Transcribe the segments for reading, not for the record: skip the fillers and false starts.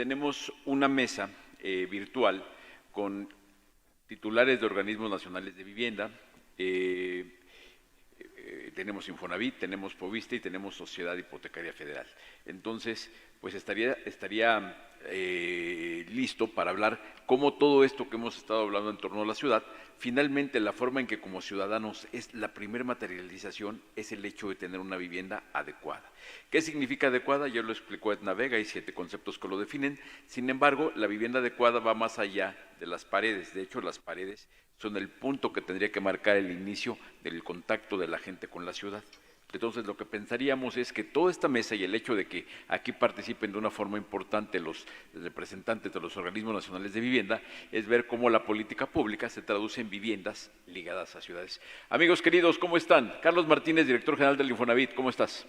tenemos una mesa virtual con titulares de organismos nacionales de vivienda. Tenemos Infonavit, tenemos Foviste y tenemos Sociedad Hipotecaria Federal. Entonces, pues estaría listo para hablar cómo todo esto que hemos estado hablando en torno a la ciudad, finalmente la forma en que como ciudadanos es la primera materialización es el hecho de tener una vivienda adecuada. ¿Qué significa adecuada? Ya lo explicó Edna Vega, hay 7 conceptos que lo definen. Sin embargo, la vivienda adecuada va más allá de las paredes. De hecho, las paredes son el punto que tendría que marcar el inicio del contacto de la gente con la ciudad. Entonces, lo que pensaríamos es que toda esta mesa y el hecho de que aquí participen de una forma importante los representantes de los organismos nacionales de vivienda es ver cómo la política pública se traduce en viviendas ligadas a ciudades. Amigos queridos, ¿cómo están? Carlos Martínez, director general del Infonavit, ¿cómo estás?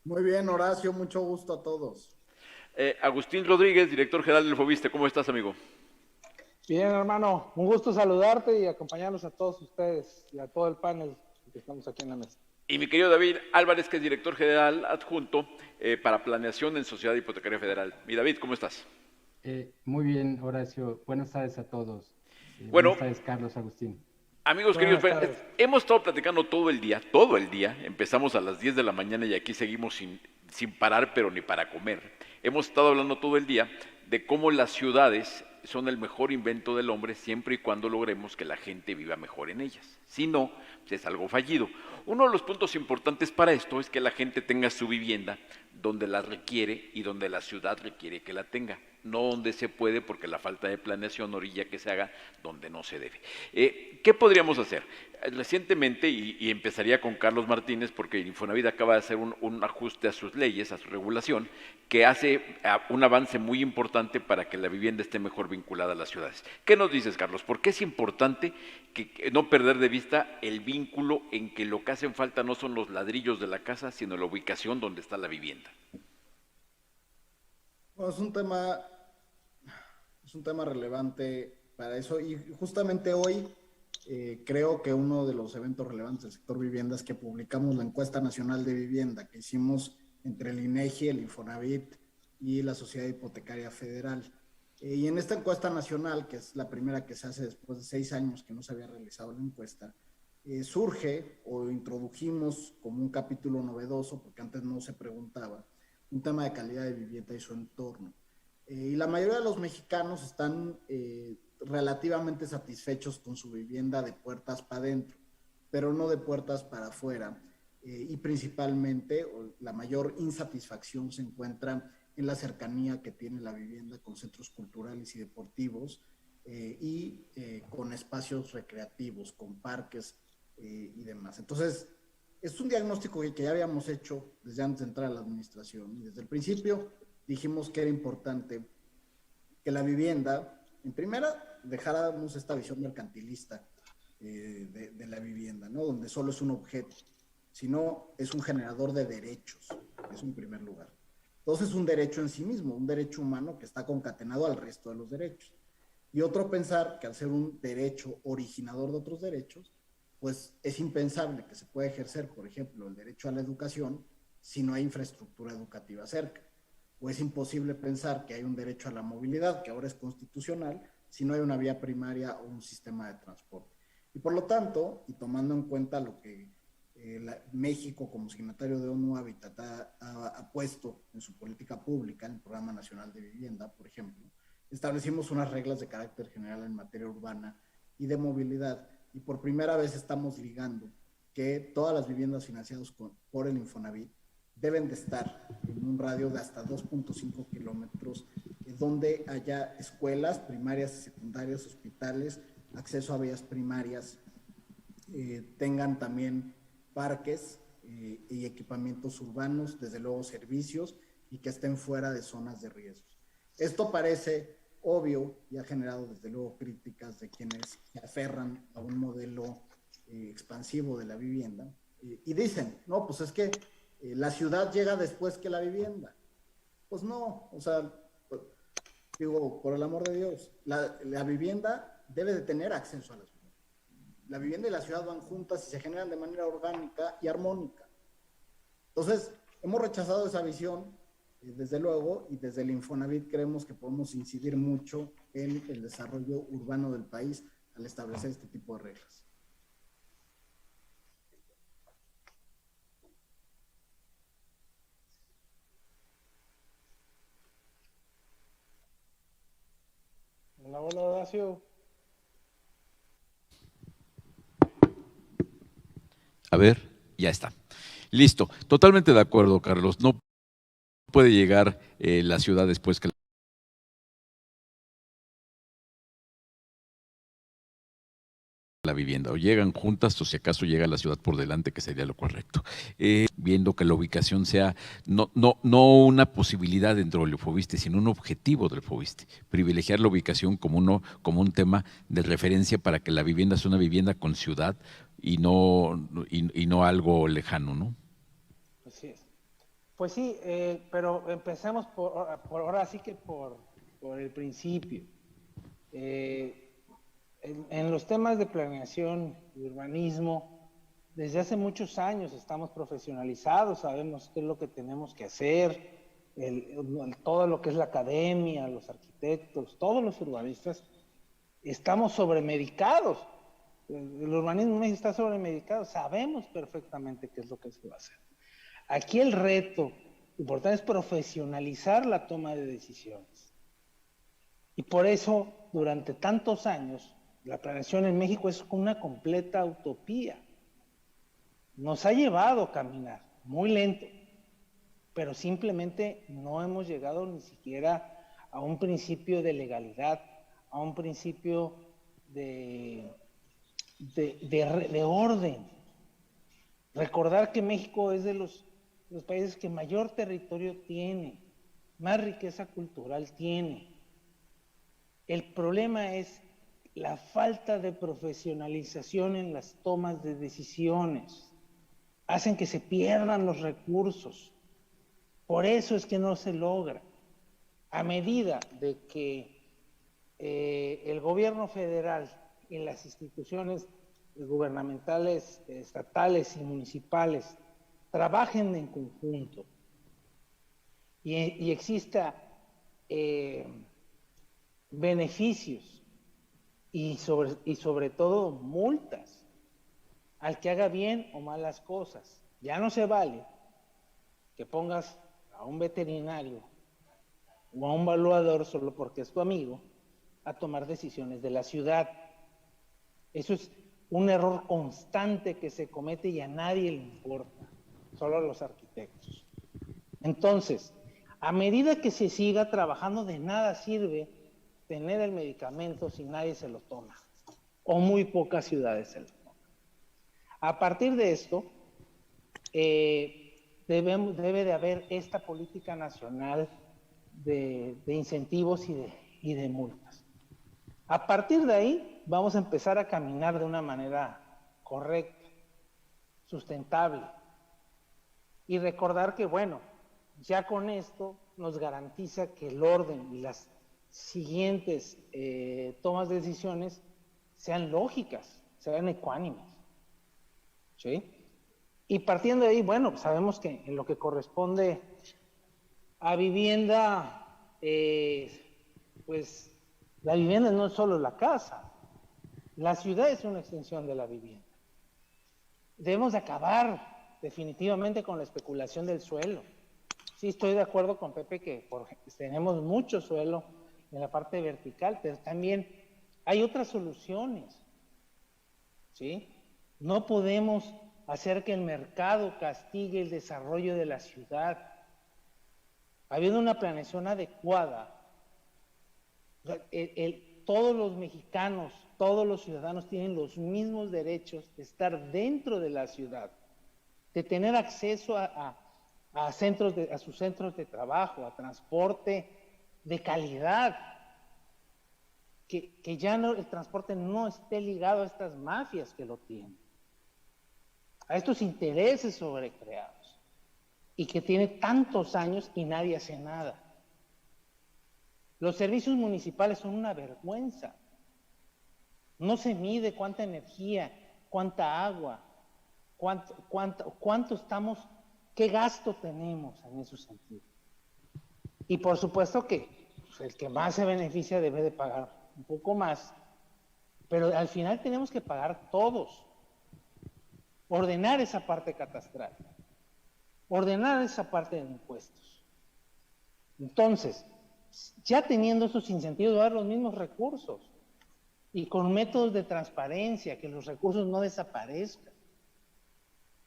Muy bien, Horacio, mucho gusto a todos. Agustín Rodríguez, director general del Foviste, ¿cómo estás, amigo? Bien, hermano, un gusto saludarte y acompañarlos a todos ustedes y a todo el panel que estamos aquí en la mesa. Y mi querido David Álvarez, que es director general adjunto para planeación en Sociedad Hipotecaria Federal. Mi David, ¿cómo estás? Muy bien, Horacio. Buenas tardes a todos. Bueno, buenas tardes, Carlos, Agustín. Amigos queridos, hemos estado platicando todo el día. Empezamos a las 10 de la mañana y aquí seguimos sin parar, pero ni para comer. Hemos estado hablando todo el día de cómo las ciudades son el mejor invento del hombre siempre y cuando logremos que la gente viva mejor en ellas. Si no, pues es algo fallido. Uno de los puntos importantes para esto es que la gente tenga su vivienda donde la requiere y donde la ciudad requiere que la tenga, no donde se puede porque la falta de planeación orilla que se haga donde no se debe. ¿Qué podríamos hacer? Recientemente, y empezaría con Carlos Martínez, porque Infonavit acaba de hacer un ajuste a sus leyes, a su regulación, que hace un avance muy importante para que la vivienda esté mejor vinculada a las ciudades. ¿Qué nos dices, Carlos? ¿Por qué es importante que no perder de vista el vínculo en que lo que hacen falta no son los ladrillos de la casa, sino la ubicación donde está la vivienda? Bueno, es un tema relevante para eso y justamente hoy creo que uno de los eventos relevantes del sector vivienda es que publicamos la encuesta nacional de vivienda que hicimos entre el INEGI, el Infonavit y la Sociedad Hipotecaria Federal. Y en esta encuesta nacional, que es la primera que se hace después de 6 años que no se había realizado la encuesta, surge o introdujimos como un capítulo novedoso, porque antes no se preguntaba, un tema de calidad de vivienda y su entorno. Y la mayoría de los mexicanos están relativamente satisfechos con su vivienda de puertas para adentro, pero no de puertas para afuera. Y principalmente la mayor insatisfacción se encuentra en la cercanía que tiene la vivienda con centros culturales y deportivos y con espacios recreativos, con parques y demás. Entonces, es un diagnóstico que ya habíamos hecho desde antes de entrar a la administración y desde el principio dijimos que era importante que la vivienda, en primera, dejáramos esta visión mercantilista de la vivienda, ¿no? Donde solo es un objeto, sino es un generador de derechos, eso en primer lugar. Entonces es un derecho en sí mismo, un derecho humano que está concatenado al resto de los derechos. Y otro pensar que al ser un derecho originador de otros derechos, pues es impensable que se pueda ejercer, por ejemplo, el derecho a la educación si no hay infraestructura educativa cerca. O es imposible pensar que hay un derecho a la movilidad, que ahora es constitucional, si no hay una vía primaria o un sistema de transporte. Y por lo tanto, y tomando en cuenta lo que México como signatario de ONU Habitat ha puesto en su política pública, en el Programa Nacional de Vivienda, por ejemplo, establecimos unas reglas de carácter general en materia urbana y de movilidad, y por primera vez estamos ligando que todas las viviendas financiadas por el Infonavit deben de estar en un radio de hasta 2.5 kilómetros, donde haya escuelas primarias y secundarias, hospitales, acceso a vías primarias, tengan también parques y equipamientos urbanos, desde luego servicios, y que estén fuera de zonas de riesgo. Esto parece obvio y ha generado desde luego críticas de quienes se aferran a un modelo expansivo de la vivienda y dicen, no, pues es que la ciudad llega después que la vivienda. Pues no, o sea, pues, digo, por el amor de Dios, la vivienda debe de tener acceso a la ciudad. La vivienda y la ciudad van juntas y se generan de manera orgánica y armónica. Entonces, hemos rechazado esa visión desde luego, y desde el Infonavit creemos que podemos incidir mucho en el desarrollo urbano del país al establecer este tipo de reglas. Hola, hola, Horacio. A ver, ya está. Listo. Totalmente de acuerdo, Carlos. No puede llegar la ciudad después que la vivienda, o llegan juntas o si acaso llega la ciudad por delante, que sería lo correcto. Viendo que la ubicación sea no una posibilidad dentro del Infoviste, sino un objetivo del Infoviste. Privilegiar la ubicación como un tema de referencia para que la vivienda sea una vivienda con ciudad y no algo lejano, ¿no? Así es. Pues sí, pero empecemos por ahora sí que por el principio. En los temas de planeación y urbanismo, desde hace muchos años estamos profesionalizados, sabemos qué es lo que tenemos que hacer, todo lo que es la academia, los arquitectos, todos los urbanistas, estamos sobremedicados. El urbanismo en México está sobremedicado, sabemos perfectamente qué es lo que se va a hacer. Aquí el reto importante es profesionalizar la toma de decisiones. Y por eso, durante tantos años, la planeación en México es una completa utopía. Nos ha llevado a caminar muy lento, pero simplemente no hemos llegado ni siquiera a un principio de legalidad, a un principio de orden. Recordar que México es de los países que mayor territorio tiene, más riqueza cultural tiene. El problema es la falta de profesionalización en las tomas de decisiones. Hacen que se pierdan los recursos. Por eso es que no se logra. A medida de que el gobierno federal y las instituciones gubernamentales, estatales y municipales trabajen en conjunto y exista beneficios y sobre todo multas al que haga bien o malas cosas. Ya no se vale que pongas a un veterinario o a un evaluador solo porque es tu amigo a tomar decisiones de la ciudad. Eso es un error constante que se comete y a nadie le importa, solo a los arquitectos. Entonces, a medida que se siga trabajando, de nada sirve tener el medicamento si nadie se lo toma, o muy pocas ciudades se lo toman. A partir de esto, debe de haber esta política nacional de incentivos y de multas. A partir de ahí, vamos a empezar a caminar de una manera correcta, sustentable, y recordar que, bueno, ya con esto nos garantiza que el orden y las siguientes tomas de decisiones sean lógicas, sean ecuánimes, ¿sí? Y partiendo de ahí, bueno, sabemos que en lo que corresponde a vivienda, pues la vivienda no es solo la casa, la ciudad es una extensión de la vivienda. Debemos de acabar definitivamente con la especulación del suelo. Sí, estoy de acuerdo con Pepe que tenemos mucho suelo en la parte vertical, pero también hay otras soluciones, ¿sí? No podemos hacer que el mercado castigue el desarrollo de la ciudad. Habiendo una planeación adecuada, todos los mexicanos, todos los ciudadanos tienen los mismos derechos de estar dentro de la ciudad, de tener acceso a sus centros de trabajo, a transporte de calidad, que ya no, el transporte no esté ligado a estas mafias que lo tienen, a estos intereses sobrecreados, y que tiene tantos años y nadie hace nada. Los servicios municipales son una vergüenza. No se mide cuánta energía, cuánta agua, cuánto estamos, qué gasto tenemos en ese sentido. Y por supuesto que pues, el que más se beneficia debe de pagar un poco más, pero al final tenemos que pagar todos. Ordenar esa parte catastral, ordenar esa parte de impuestos. Entonces, ya teniendo esos incentivos, dar los mismos recursos y con métodos de transparencia, que los recursos no desaparezcan.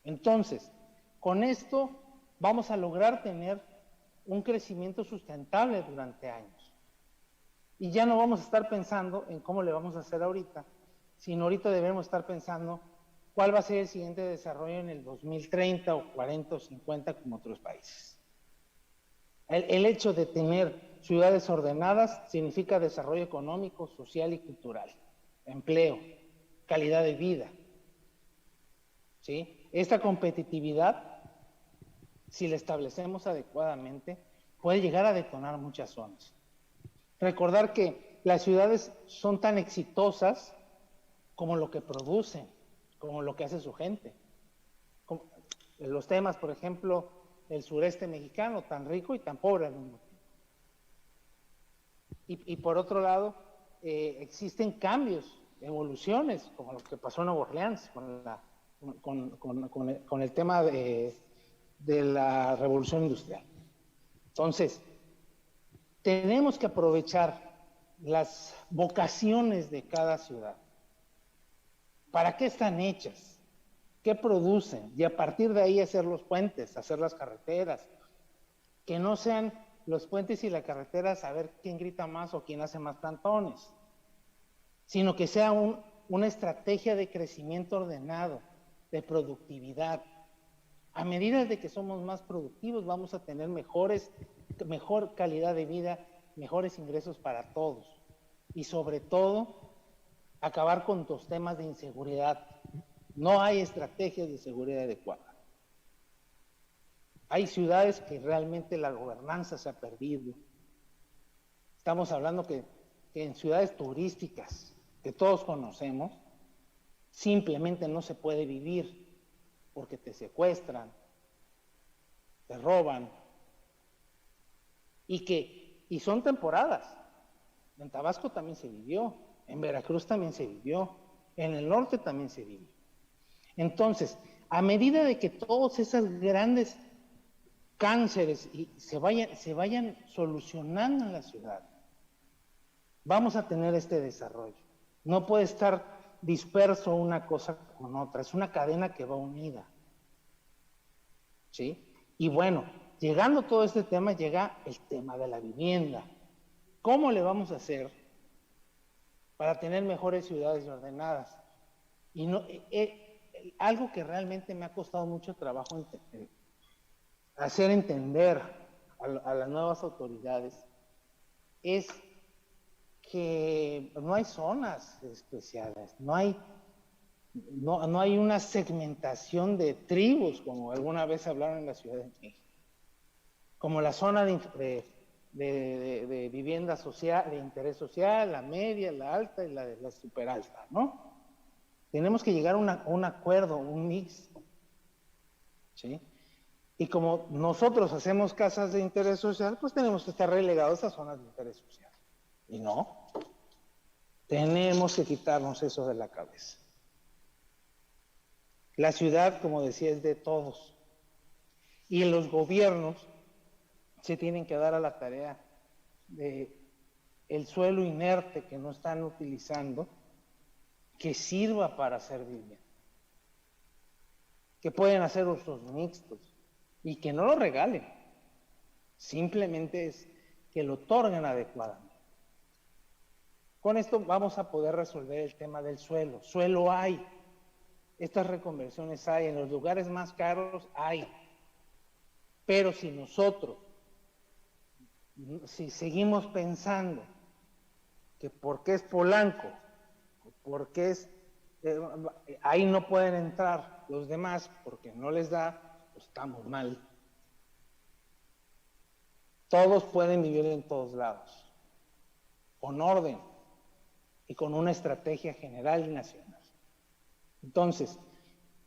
Entonces, con esto vamos a lograr tener un crecimiento sustentable durante años. Y ya no vamos a estar pensando en cómo le vamos a hacer ahorita, sino ahorita debemos estar pensando cuál va a ser el siguiente desarrollo en el 2030 o 40 o 50 como otros países. El hecho de tener ciudades ordenadas significa desarrollo económico, social y cultural, empleo, calidad de vida. ¿Sí? Esta competitividad, si la establecemos adecuadamente, puede llegar a detonar muchas zonas. Recordar que las ciudades son tan exitosas como lo que producen, como lo que hace su gente. Como los temas, por ejemplo, el sureste mexicano, tan rico y tan pobre al mismo tiempo. Y por otro lado, existen cambios, evoluciones, como lo que pasó en Nueva Orleans con el tema de la revolución industrial. Entonces, tenemos que aprovechar las vocaciones de cada ciudad. ¿Para qué están hechas? ¿Qué producen? Y a partir de ahí hacer los puentes, hacer las carreteras. Que no sean los puentes y la carretera saber quién grita más o quién hace más plantones, sino que sea una estrategia de crecimiento ordenado, de productividad. A medida de que somos más productivos, vamos a tener mejor calidad de vida, mejores ingresos para todos. Y sobre todo, acabar con los temas de inseguridad. No hay estrategias de seguridad adecuadas. Hay ciudades que realmente la gobernanza se ha perdido. Estamos hablando que en ciudades turísticas, que todos conocemos, simplemente no se puede vivir porque te secuestran, te roban, y son temporadas. En Tabasco también se vivió, en Veracruz también se vivió, en el norte también se vivió. Entonces, a medida de que todos esos grandes cánceres se vayan solucionando en la ciudad, vamos a tener este desarrollo. No puede estar disperso una cosa con otra, es una cadena que va unida. ¿Sí? Y bueno, llegando todo este tema, llega el tema de la vivienda. ¿Cómo le vamos a hacer para tener mejores ciudades ordenadas? Y no, algo que realmente me ha costado mucho trabajo hacer entender a las nuevas autoridades es que no hay zonas especiales, no hay una segmentación de tribus, como alguna vez hablaron en la Ciudad de México, como la zona de vivienda social, de interés social, la media, la alta y la super alta, ¿no? Tenemos que llegar a un acuerdo, un mix, ¿sí? Y como nosotros hacemos casas de interés social, pues tenemos que estar relegados a zonas de interés social. Y no, tenemos que quitarnos eso de la cabeza. La ciudad, como decía, es de todos. Y los gobiernos se tienen que dar a la tarea de el suelo inerte que no están utilizando, que sirva para hacer vivienda. Que pueden hacer usos mixtos y que no lo regalen. Simplemente es que lo otorguen adecuadamente. Con esto vamos a poder resolver el tema del suelo. Suelo hay. Estas reconversiones hay. En los lugares más caros hay. Pero si nosotros, si seguimos pensando que porque es Polanco, porque es ahí no pueden entrar los demás porque no les da, pues estamos mal. Todos pueden vivir en todos lados, con orden y con una estrategia general y nacional. Entonces,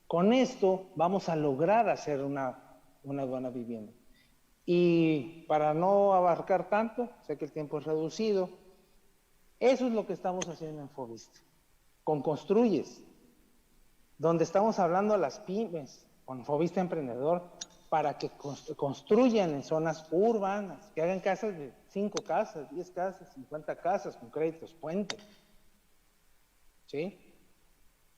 con esto vamos a lograr hacer una buena vivienda. Y para no abarcar tanto, sé que el tiempo es reducido, eso es lo que estamos haciendo en Foviste, con Construyes, donde estamos hablando a las pymes, con Foviste Emprendedor, para que construyan en zonas urbanas, que hagan casas de 5 casas, 10 casas, 50 casas, con créditos puente. ¿Sí?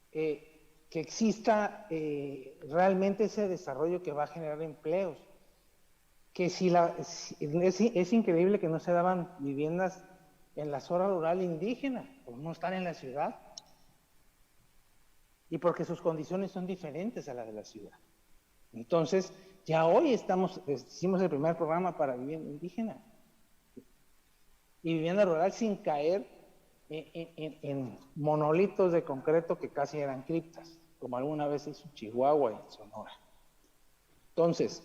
Que exista realmente ese desarrollo que va a generar empleos. Que es increíble que no se daban viviendas en la zona rural indígena, por no estar en la ciudad. Y porque sus condiciones son diferentes a las de la ciudad. Entonces, ya hoy hicimos el primer programa para vivienda indígena y vivienda rural sin caer en monolitos de concreto que casi eran criptas, como alguna vez hizo Chihuahua y Sonora. Entonces,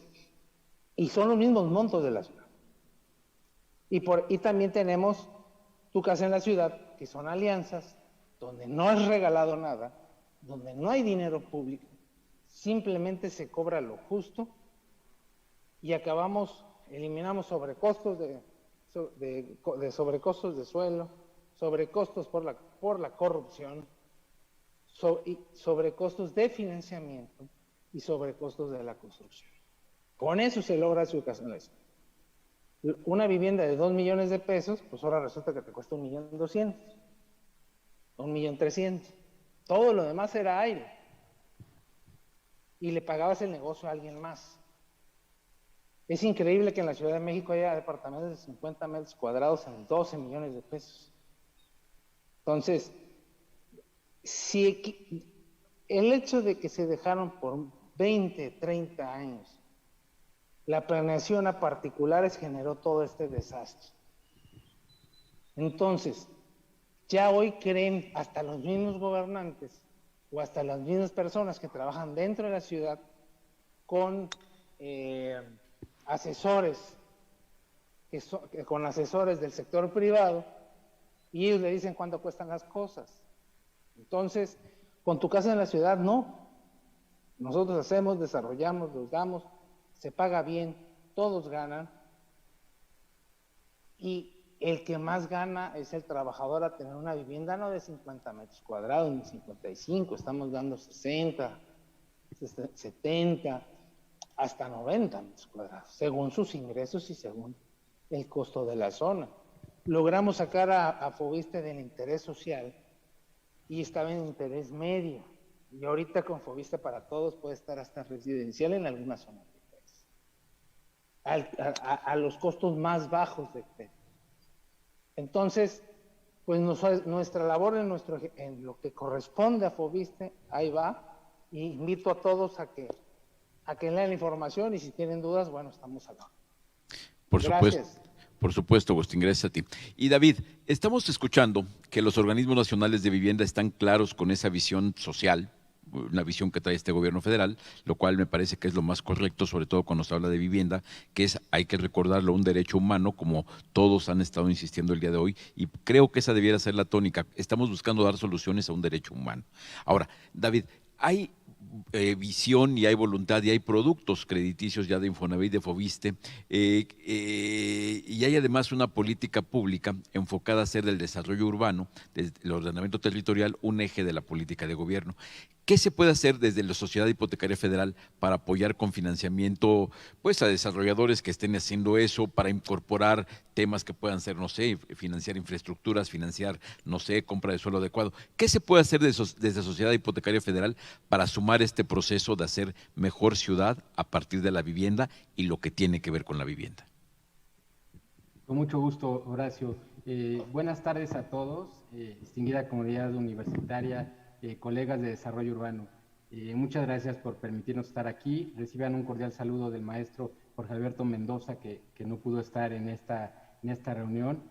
y son los mismos montos de la ciudad. Y también tenemos Tu Casa en la Ciudad, que son alianzas, donde no es regalado nada, donde no hay dinero público, simplemente se cobra lo justo y eliminamos sobrecostos de sobrecostos de suelo, sobrecostos por la corrupción, y sobrecostos de financiamiento y sobrecostos de la construcción. Con eso se logra su educación. Una vivienda de 2 millones de pesos, pues ahora resulta que te cuesta 1.200.000, 1.300.000. Todo lo demás era aire. Y le pagabas el negocio a alguien más. Es increíble que en la Ciudad de México haya departamentos de 50 metros cuadrados en 12 millones de pesos. Entonces, si el hecho de que se dejaron por 20, 30 años la planeación a particulares generó todo este desastre. Entonces, ya hoy creen hasta los mismos gobernantes o hasta las mismas personas que trabajan dentro de la ciudad con asesores, con asesores del sector privado, y ellos le dicen cuánto cuestan las cosas. Entonces, con Tu Casa en la Ciudad, no. Nosotros hacemos, desarrollamos, los damos, se paga bien, todos ganan, y el que más gana es el trabajador a tener una vivienda no de 50 metros cuadrados, ni 55, estamos dando 60, 70, hasta 90 metros cuadrados, según sus ingresos y según el costo de la zona. Logramos sacar a Foviste del interés social y estaba en interés medio. Y ahorita con Foviste para Todos puede estar hasta residencial en algunas zonas del país. A los costos más bajos de crédito. Entonces, pues nuestra labor en lo que corresponde a Foviste, ahí va. Y invito a todos a que lean la información y si tienen dudas, bueno, estamos al lado. Por supuesto. Gracias. Por supuesto, Agustín, gracias a ti. Y David, estamos escuchando que los organismos nacionales de vivienda están claros con esa visión social, una visión que trae este gobierno federal, lo cual me parece que es lo más correcto, sobre todo cuando se habla de vivienda, que es, hay que recordarlo, un derecho humano, como todos han estado insistiendo el día de hoy, y creo que esa debiera ser la tónica. Estamos buscando dar soluciones a un derecho humano. Ahora, David, hay visión y hay voluntad y hay productos crediticios ya de Infonavit, de Foviste, y hay además una política pública enfocada a hacer del desarrollo urbano, del ordenamiento territorial, un eje de la política de gobierno. ¿Qué se puede hacer desde la Sociedad Hipotecaria Federal para apoyar con financiamiento pues, a desarrolladores que estén haciendo eso, para incorporar temas que puedan ser, no sé, financiar infraestructuras, financiar, no sé, compra de suelo adecuado? ¿Qué se puede hacer desde Sociedad Hipotecaria Federal para sumar este proceso de hacer mejor ciudad a partir de la vivienda y lo que tiene que ver con la vivienda? Con mucho gusto, Horacio. Buenas tardes a todos, distinguida comunidad universitaria, colegas de desarrollo urbano. Muchas gracias por permitirnos estar aquí. Reciban un cordial saludo del maestro Jorge Alberto Mendoza, que no pudo estar en esta reunión.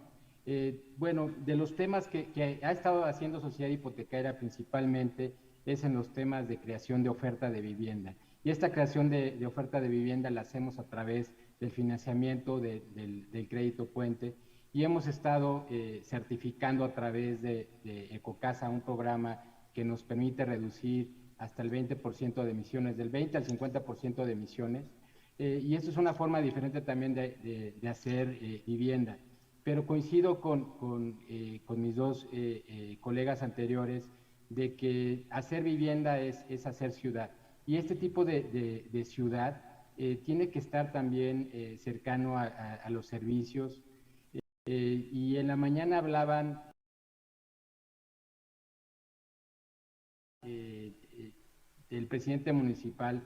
Bueno, de los temas que ha estado haciendo Sociedad Hipotecaria principalmente es en los temas de creación de oferta de vivienda. Y esta creación de oferta de vivienda la hacemos a través del financiamiento del crédito puente, y hemos estado certificando a través de Ecocasa un programa que nos permite reducir hasta el 20% de emisiones, del 20 al 50% de emisiones, y esto es una forma diferente también de hacer vivienda. Pero coincido con mis dos colegas anteriores de que hacer vivienda es hacer ciudad. Y este tipo de ciudad tiene que estar también cercano a los servicios. Y en la mañana hablaban el presidente municipal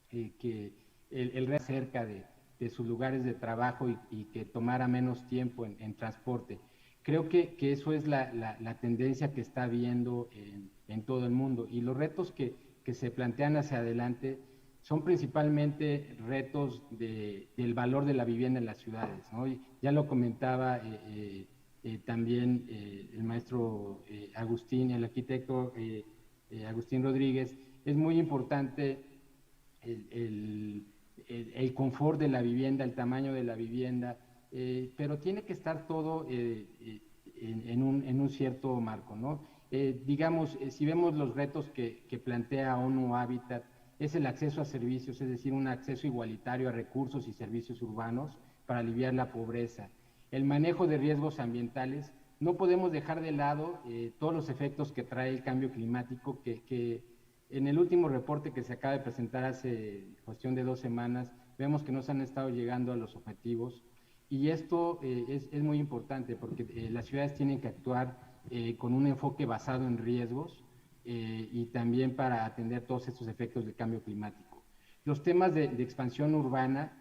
que el cerca de sus lugares de trabajo y que tomara menos tiempo en transporte. Creo que eso es la tendencia que está habiendo en todo el mundo, y los retos que se plantean hacia adelante son principalmente retos del valor de la vivienda en las ciudades, ¿no? Y ya lo comentaba también el maestro Agustín, el arquitecto Agustín Rodríguez. Es muy importante el confort de la vivienda, el tamaño de la vivienda, pero tiene que estar todo en un cierto marco, ¿no? Digamos, si vemos los retos que plantea ONU Habitat, es el acceso a servicios, es decir, un acceso igualitario a recursos y servicios urbanos para aliviar la pobreza. El manejo de riesgos ambientales. No podemos dejar de lado todos los efectos que trae el cambio climático, que en el último reporte que se acaba de presentar hace cuestión de 2 semanas, vemos que no se han estado llegando a los objetivos. Y esto es muy importante porque las ciudades tienen que actuar con un enfoque basado en riesgos y también para atender todos estos efectos del cambio climático. Los temas de expansión urbana,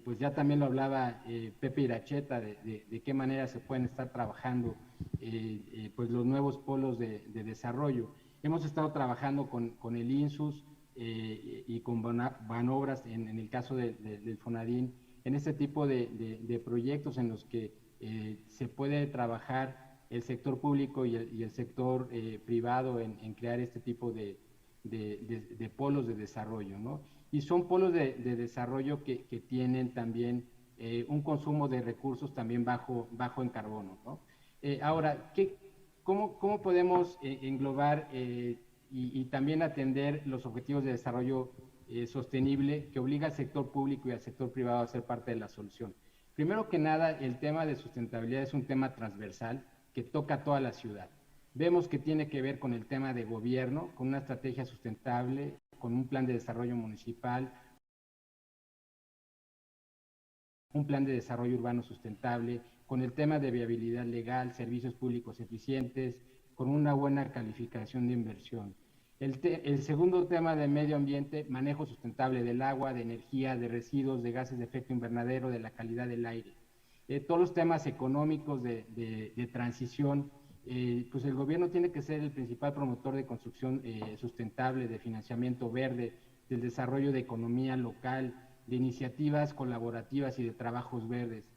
pues ya también lo hablaba Pepe Iracheta, de qué manera se pueden estar trabajando pues los nuevos polos de desarrollo. Hemos estado trabajando con el INSUS y con Banobras en el caso del FONADIN, en este tipo de proyectos en los que se puede trabajar el sector público y el sector privado en crear este tipo de polos de desarrollo, ¿no? Y son polos de desarrollo que tienen también un consumo de recursos también bajo en carbono, ¿no? Ahora, ¿cómo podemos englobar y también atender los objetivos de desarrollo sostenible que obliga al sector público y al sector privado a ser parte de la solución? Primero que nada, el tema de sustentabilidad es un tema transversal que toca a toda la ciudad. Vemos que tiene que ver con el tema de gobierno, con una estrategia sustentable, con un plan de desarrollo municipal, un plan de desarrollo urbano sustentable, con el tema de viabilidad legal, servicios públicos eficientes, con una buena calificación de inversión. El segundo tema de medio ambiente, manejo sustentable del agua, de energía, de residuos, de gases de efecto invernadero, de la calidad del aire. Todos los temas económicos de transición, pues el gobierno tiene que ser el principal promotor de construcción sustentable, de financiamiento verde, del desarrollo de economía local, de iniciativas colaborativas y de trabajos verdes.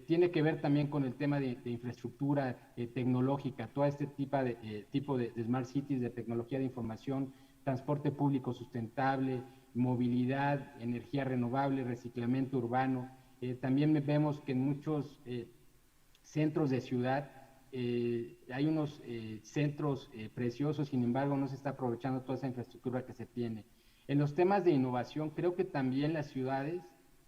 Tiene que ver también con el tema de infraestructura tecnológica, todo este tipo de smart cities, de tecnología de información, transporte público sustentable, movilidad, energía renovable, reciclamiento urbano. También vemos que en muchos centros de ciudad hay unos centros preciosos, sin embargo no se está aprovechando toda esa infraestructura que se tiene. En los temas de innovación, creo que también las ciudades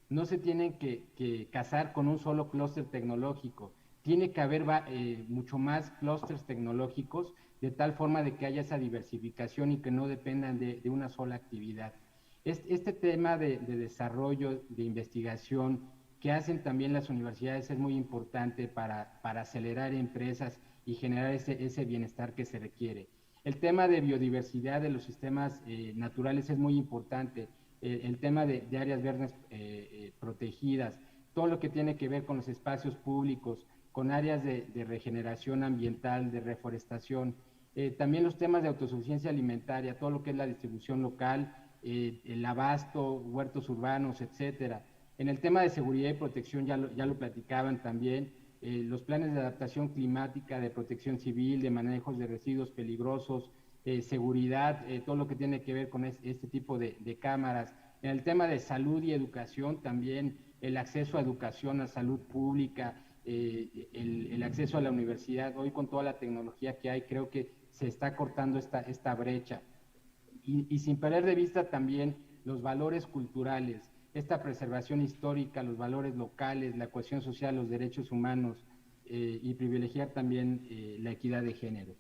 no se tienen que casar con un solo clúster tecnológico. Tiene que haber mucho más clústeres tecnológicos, de tal forma de que haya esa diversificación y que no dependan de una sola actividad. Este tema de desarrollo, de investigación, que hacen también las universidades es muy importante para acelerar empresas y generar ese bienestar que se requiere. El tema de biodiversidad de los sistemas naturales es muy importante. El tema de áreas verdes protegidas, todo lo que tiene que ver con los espacios públicos, con áreas de regeneración ambiental, de reforestación, también los temas de autosuficiencia alimentaria, todo lo que es la distribución local, el abasto, huertos urbanos, etcétera. En el tema de seguridad y protección ya lo platicaban también, los planes de adaptación climática, de protección civil, de manejos de residuos peligrosos, seguridad, todo lo que tiene que ver con este tipo de cámaras. En el tema de salud y educación también, el acceso a educación, a salud pública, el acceso a la universidad. Hoy con toda la tecnología que hay, creo que se está cortando esta brecha. Y sin perder de vista también los valores culturales. esta preservación histórica, los valores locales, la cohesión social, los derechos humanos y privilegiar también la equidad de género.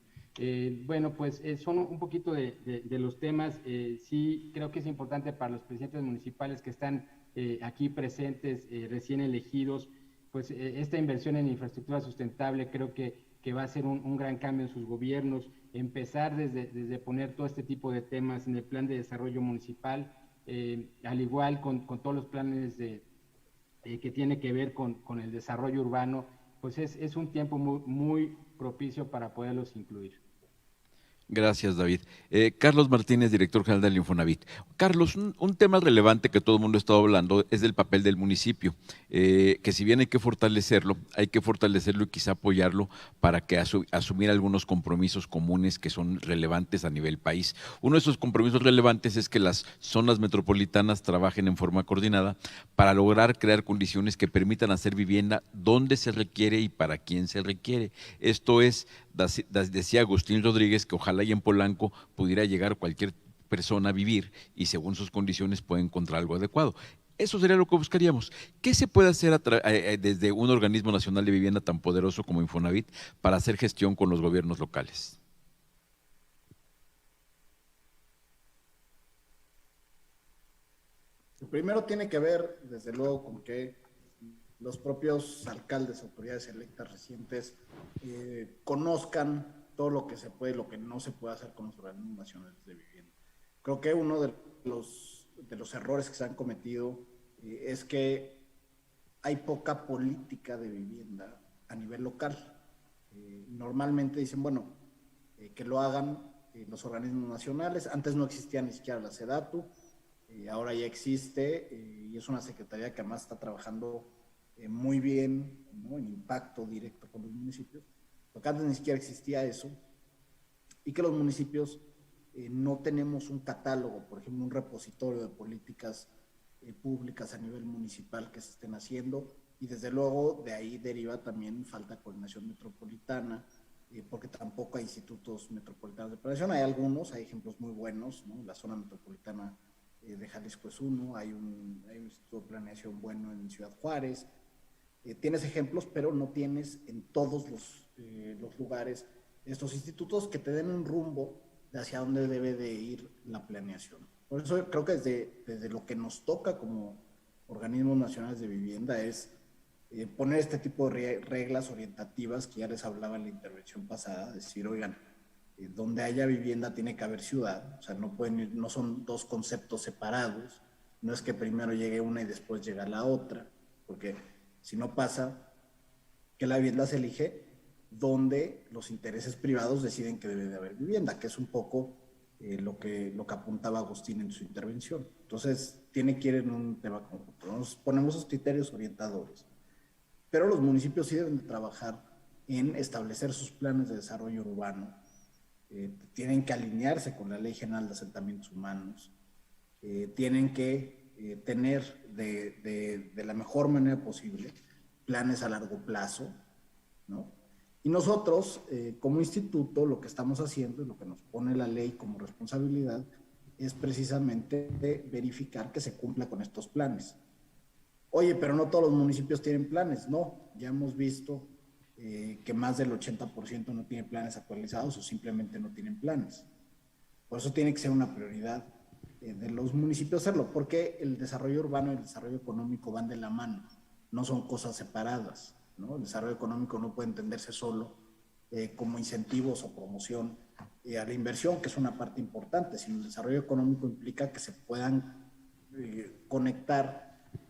Bueno, pues son un poquito de los temas. Sí, creo que es importante para los presidentes municipales que están aquí presentes, recién elegidos, pues esta inversión en infraestructura sustentable creo que va a ser un gran cambio en sus gobiernos, empezar desde poner todo este tipo de temas en el plan de desarrollo municipal, al igual con todos los planes que tiene que ver con el desarrollo urbano, pues es un tiempo muy propicio para poderlos incluir. Gracias, David. Carlos Martínez, director general del Infonavit. Carlos, un tema relevante que todo el mundo ha estado hablando es del papel del municipio, que si bien hay que fortalecerlo y quizá apoyarlo para que asumir algunos compromisos comunes que son relevantes a nivel país. Uno de esos compromisos relevantes es que las zonas metropolitanas trabajen en forma coordinada para lograr crear condiciones que permitan hacer vivienda donde se requiere y para quién se requiere. Esto es, decía Agustín Rodríguez, que ojalá y en Polanco pudiera llegar cualquier persona a vivir y según sus condiciones puede encontrar algo adecuado. Eso sería lo que buscaríamos. ¿Qué se puede hacer desde un organismo nacional de vivienda tan poderoso como Infonavit para hacer gestión con los gobiernos locales? Primero tiene que ver, desde luego, con que los propios alcaldes, autoridades electas recientes, conozcan todo lo que se puede y lo que no se puede hacer con los organismos nacionales de vivienda. Creo que uno de los errores que se han cometido es que hay poca política de vivienda a nivel local. Normalmente dicen, bueno, que lo hagan los organismos nacionales. Antes no existía ni siquiera la SEDATU, ahora ya existe y es una secretaría que además está trabajando muy bien, ¿no?, en impacto directo con los municipios, porque antes ni siquiera existía eso, y que los municipios no tenemos un catálogo, por ejemplo, un repositorio de políticas públicas a nivel municipal que se estén haciendo, y desde luego de ahí deriva también falta de coordinación metropolitana, porque tampoco hay institutos metropolitanos de planeación. Hay algunos, hay ejemplos muy buenos, ¿no? La zona metropolitana de Jalisco es uno, hay un instituto de planeación bueno en Ciudad Juárez. Tienes ejemplos, pero no tienes en todos los lugares estos institutos que te den un rumbo de hacia dónde debe de ir la planeación. Por eso creo que desde lo que nos toca como organismos nacionales de vivienda es poner este tipo de reglas orientativas que ya les hablaba en la intervención pasada, decir, oigan, donde haya vivienda tiene que haber ciudad, o sea, no son dos conceptos separados, no es que primero llegue una y después llega la otra, porque si no pasa que la vivienda se elige donde los intereses privados deciden que debe de haber vivienda, que es un poco lo que apuntaba Agustín en su intervención. Entonces, tiene que ir en un tema conjunto. Nos ponemos esos criterios orientadores, pero los municipios sí deben de trabajar en establecer sus planes de desarrollo urbano, tienen que alinearse con la Ley General de Asentamientos Humanos, tienen que tener de la mejor manera posible planes a largo plazo, ¿no? Y nosotros, como instituto, lo que estamos haciendo y lo que nos pone la ley como responsabilidad es precisamente verificar que se cumpla con estos planes. Oye, pero no todos los municipios tienen planes. No, ya hemos visto que más del 80% no tiene planes actualizados o simplemente no tienen planes. Por eso tiene que ser una prioridad de los municipios hacerlo, porque el desarrollo urbano y el desarrollo económico van de la mano, no son cosas separadas, ¿no? El desarrollo económico no puede entenderse solo como incentivos o promoción a la inversión, que es una parte importante, sino el desarrollo económico implica que se puedan conectar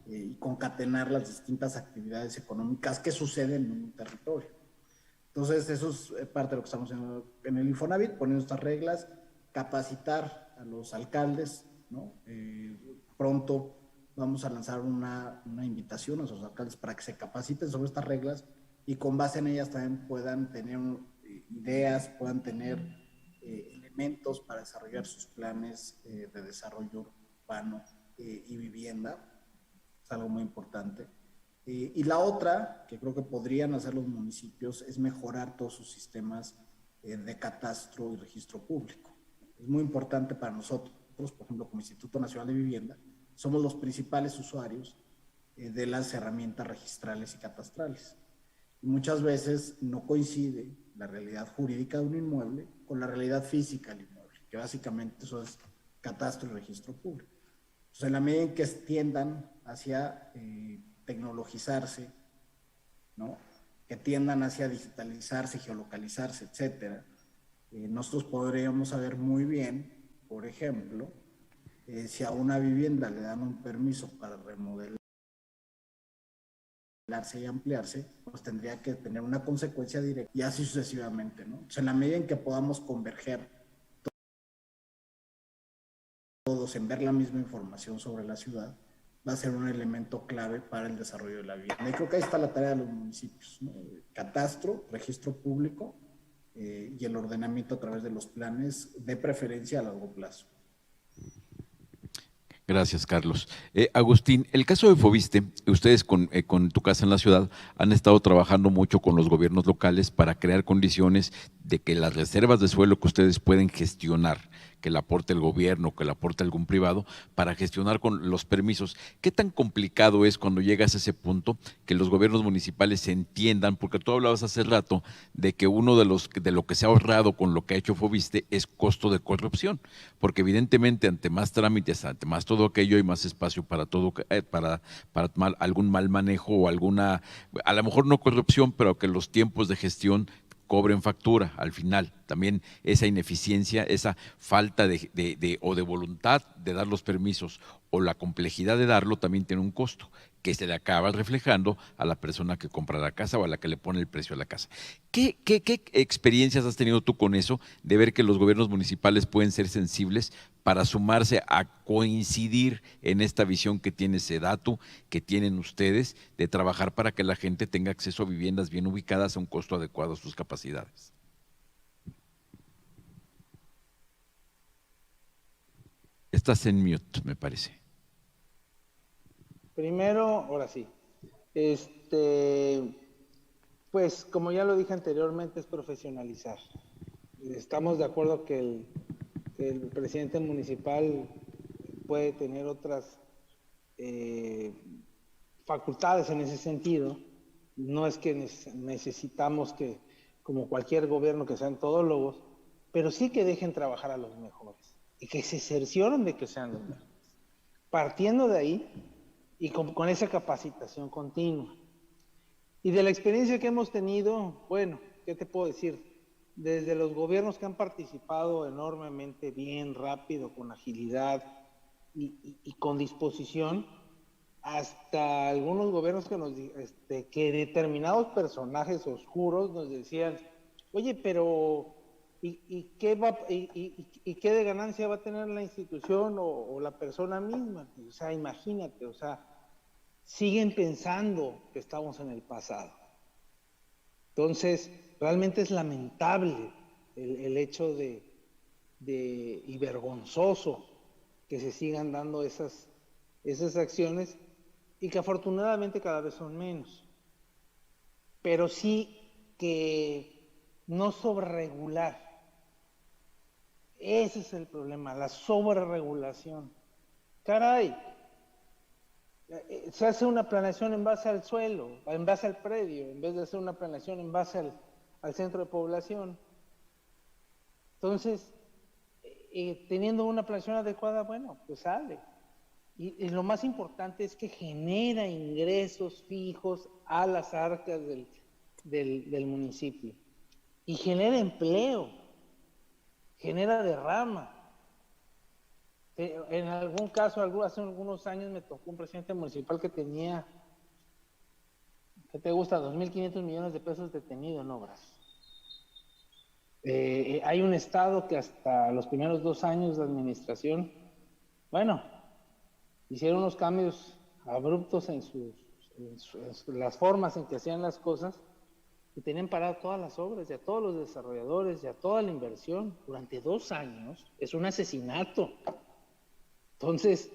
y concatenar las distintas actividades económicas que suceden en un territorio. Entonces, eso es parte de lo que estamos haciendo en el Infonavit, poniendo estas reglas, capacitar a los alcaldes, ¿no? Pronto vamos a lanzar una invitación a esos alcaldes para que se capaciten sobre estas reglas y con base en ellas también puedan tener ideas, puedan tener elementos para desarrollar sus planes de desarrollo urbano y vivienda. Es algo muy importante. Y la otra, que creo que podrían hacer los municipios, es mejorar todos sus sistemas de catastro y registro público. Es muy importante para nosotros, por ejemplo, como Instituto Nacional de Vivienda, somos los principales usuarios de las herramientas registrales y catastrales. Y muchas veces no coincide la realidad jurídica de un inmueble con la realidad física del inmueble, que básicamente eso es catastro y registro público. Entonces, en la medida en que tiendan hacia tecnologizarse, ¿no?, que tiendan hacia digitalizarse, geolocalizarse, etcétera, nosotros podríamos saber muy bien, por ejemplo, si a una vivienda le dan un permiso para remodelarse y ampliarse, pues tendría que tener una consecuencia directa y así sucesivamente, ¿no? Entonces, en la medida en que podamos converger todos en ver la misma información sobre la ciudad, va a ser un elemento clave para el desarrollo de la vivienda. Y creo que ahí está la tarea de los municipios, ¿no? Catastro, registro público y el ordenamiento a través de los planes, de preferencia a largo plazo. Gracias, Carlos. Agustín, el caso de Foviste, ustedes con Tu Casa en la Ciudad han estado trabajando mucho con los gobiernos locales para crear condiciones de que las reservas de suelo que ustedes pueden gestionar, que le aporte el gobierno, que le aporte algún privado, para gestionar con los permisos. ¿Qué tan complicado es cuando llegas a ese punto que los gobiernos municipales se entiendan? Porque tú hablabas hace rato de que uno de lo que se ha ahorrado con lo que ha hecho Foviste es costo de corrupción, porque evidentemente ante más trámites, ante más todo aquello, hay más espacio para todo, para algún mal manejo o alguna, a lo mejor no corrupción, pero que los tiempos de gestión cobren factura al final. También esa ineficiencia, esa falta o de voluntad de dar los permisos o la complejidad de darlo también tiene un costo que se le acaba reflejando a la persona que compra la casa o a la que le pone el precio a la casa. ¿Qué experiencias has tenido tú con eso, de ver que los gobiernos municipales pueden ser sensibles para sumarse a coincidir en esta visión que tiene Sedatu, que tienen ustedes, de trabajar para que la gente tenga acceso a viviendas bien ubicadas a un costo adecuado a sus capacidades? Estás en mute, me parece. Primero, ahora sí, pues como ya lo dije anteriormente, es profesionalizar. Estamos de acuerdo que el presidente municipal puede tener otras facultades en ese sentido. No es que necesitamos que, como cualquier gobierno, que sean todólogos, pero sí que dejen trabajar a los mejores y que se cercioren de que sean los mejores. Partiendo de ahí y con esa capacitación continua. Y de la experiencia que hemos tenido, bueno, ¿qué te puedo decir? Desde los gobiernos que han participado enormemente, bien, rápido, con agilidad y con disposición, hasta algunos gobiernos que determinados personajes oscuros nos decían, oye, pero ¿y qué de ganancia va a tener la institución o la persona misma? O sea, imagínate, o sea, siguen pensando que estamos en el pasado. Entonces, realmente es lamentable el hecho y vergonzoso que se sigan dando esas acciones y que afortunadamente cada vez son menos. Pero sí que no sobreregular. Ese es el problema, la sobreregulación. Caray, se hace una planeación en base al suelo, en base al predio, en vez de hacer una planeación en base al centro de población. Entonces, teniendo una planeación adecuada, bueno, pues sale. Y lo más importante es que genera ingresos fijos a las arcas del municipio. Y genera empleo, genera derrama. En algún caso, hace algunos años me tocó un presidente municipal que tenía, ¿qué te gusta? 2.500 millones de pesos detenido en obras. Hay un estado que hasta los primeros 2 años de administración, bueno, hicieron unos cambios abruptos en las formas en que hacían las cosas y tenían paradas todas las obras, y a todos los desarrolladores, y a toda la inversión durante 2 años. Es un asesinato. Entonces,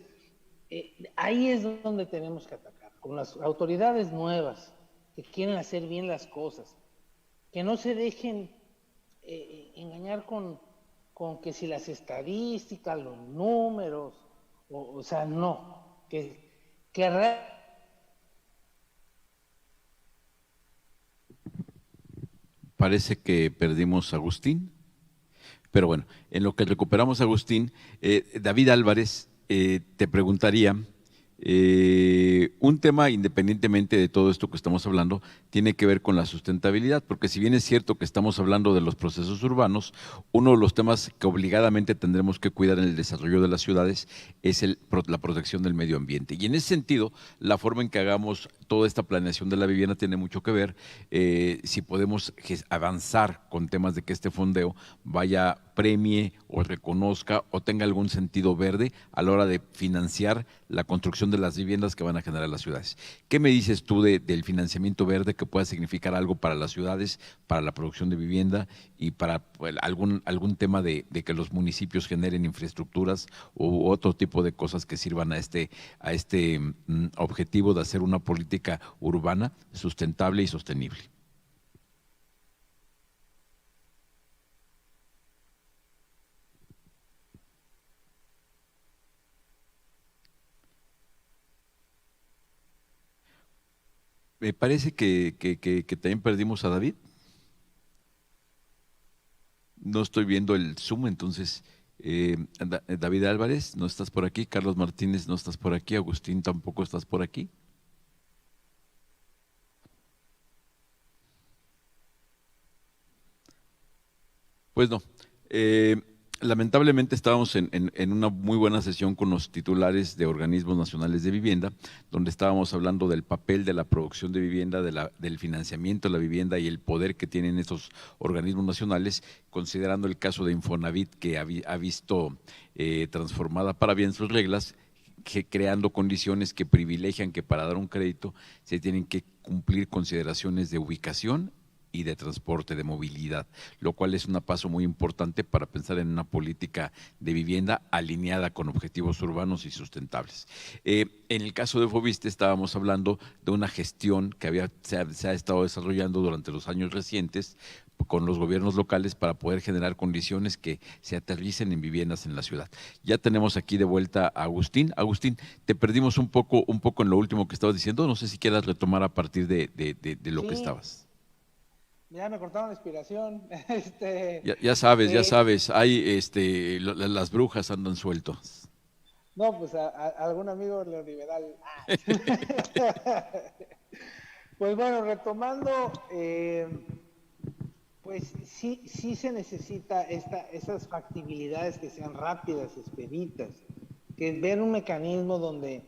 ahí es donde tenemos que atacar, con las autoridades nuevas que quieren hacer bien las cosas, que no se dejen engañar con que si las estadísticas, los números, o sea, no. que Parece que perdimos a Agustín, pero bueno, en lo que recuperamos a Agustín, David Álvarez te preguntaría, un tema independientemente de todo esto que estamos hablando, tiene que ver con la sustentabilidad, porque si bien es cierto que estamos hablando de los procesos urbanos, uno de los temas que obligadamente tendremos que cuidar en el desarrollo de las ciudades es la protección del medio ambiente. Y en ese sentido, la forma en que hagamos toda esta planeación de la vivienda tiene mucho que ver si podemos avanzar con temas de que este fondeo vaya premie o reconozca o tenga algún sentido verde a la hora de financiar la construcción de las viviendas que van a generar las ciudades. ¿Qué me dices tú del financiamiento verde que pueda significar algo para las ciudades, para la producción de vivienda y para pues, algún tema de que los municipios generen infraestructuras u otro tipo de cosas que sirvan a este objetivo de hacer una política urbana sustentable y sostenible? Me parece que también perdimos a David. No estoy viendo el Zoom, entonces, David Álvarez, no estás por aquí. Carlos Martínez, no estás por aquí. Agustín, tampoco estás por aquí. Pues no. Lamentablemente estábamos en una muy buena sesión con los titulares de organismos nacionales de vivienda, donde estábamos hablando del papel de la producción de vivienda, del financiamiento de la vivienda y el poder que tienen estos organismos nacionales, considerando el caso de Infonavit, que ha visto transformada para bien sus reglas, creando condiciones que privilegian que para dar un crédito se tienen que cumplir consideraciones de ubicación y de transporte, de movilidad, lo cual es un paso muy importante para pensar en una política de vivienda alineada con objetivos urbanos y sustentables. En el caso de Foviste estábamos hablando de una gestión que se ha estado desarrollando durante los años recientes con los gobiernos locales para poder generar condiciones que se aterricen en viviendas en la ciudad. Ya tenemos aquí de vuelta a Agustín. Agustín, te perdimos un poco en lo último que estabas diciendo, no sé si quieras retomar a partir de lo que sí, estabas. ya me cortaron la inspiración. Ya sabes, las brujas andan sueltos. No, pues a algún amigo neoliberal. Pues bueno, retomando, pues sí se necesita esas factibilidades que sean rápidas, expeditas, que vean un mecanismo donde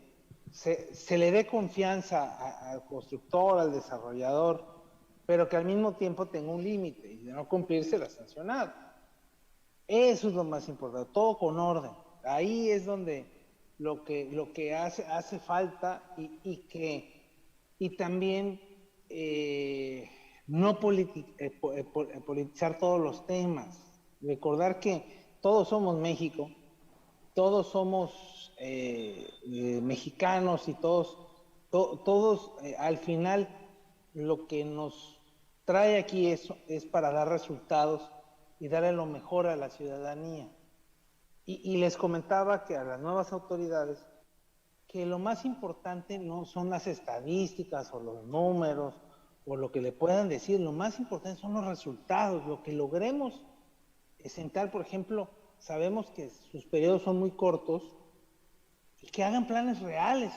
se le dé confianza al constructor, al desarrollador, pero que al mismo tiempo tenga un límite y de no cumplirse la sancionado. Eso es lo más importante, todo con orden. Ahí es donde lo que hace falta y también no politizar todos los temas. Recordar que todos somos México, todos somos mexicanos y todos al final lo que nos trae aquí es para dar resultados y darle lo mejor a la ciudadanía. Y les comentaba que a las nuevas autoridades que lo más importante no son las estadísticas o los números o lo que le puedan decir, lo más importante son los resultados, lo que logremos sentar, por ejemplo, sabemos que sus periodos son muy cortos y que hagan planes reales